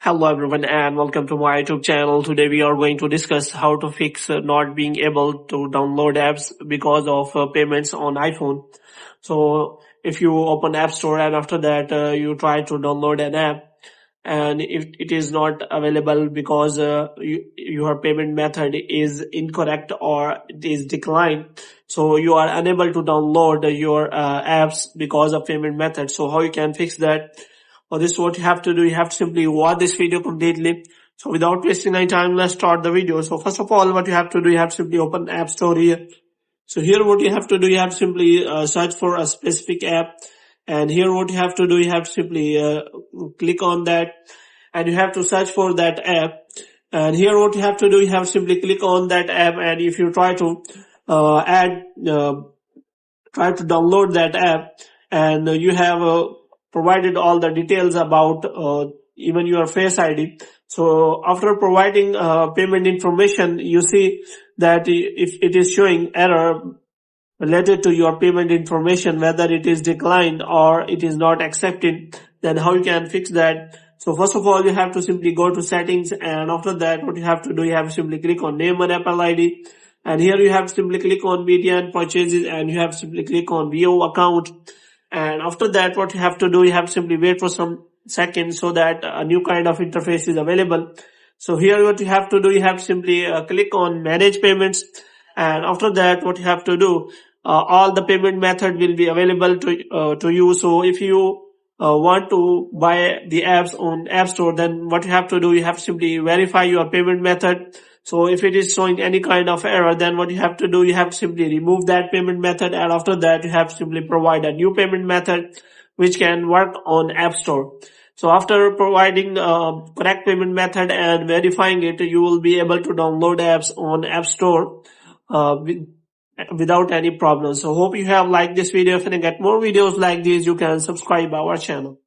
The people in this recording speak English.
Hello everyone and welcome to my YouTube channel. Today we are going to discuss how to fix not being able to download apps because of payments on iPhone. So if you open App Store and after that you try to download an app and if it is not available because your payment method is incorrect or it is declined, so you are unable to download your apps because of payment method. So how you can fix that? For this, what you have to do, you have to simply watch this video completely. So without wasting any time, let's start the video. So first of all, what you have to do, you have to simply open App Store here. So here what you have to do, you have to simply search for a specific app. And here what you have to do, you have to simply click on that and you have to search for that app. And here what you have to do, you have to simply click on that app, and if you try to try to download that app, and you have provided all the details about even your Face ID. So after providing payment information, you see that if it is showing error related to your payment information, whether it is declined or it is not accepted, then how you can fix that? So first of all, you have to simply go to settings, and after that what you have to do, you have to simply click on name and Apple ID, and here you have to simply click on media and purchases, and you have to simply click on view account. And after that what you have to do, you have to simply wait for some seconds so that a new kind of interface is available. So here what you have to do, you have to simply click on manage payments, and after that what you have to do, all the payment method will be available to you. So if you want to buy the apps on App Store, then what you have to do, you have to simply verify your payment method. So if it is showing any kind of error, then what you have to do, you have to simply remove that payment method, and after that you have to simply provide a new payment method which can work on App Store. So after providing correct payment method and verifying it, you will be able to download apps on App Store without any problem. So hope you have liked this video. If you get more videos like this, you can subscribe our channel.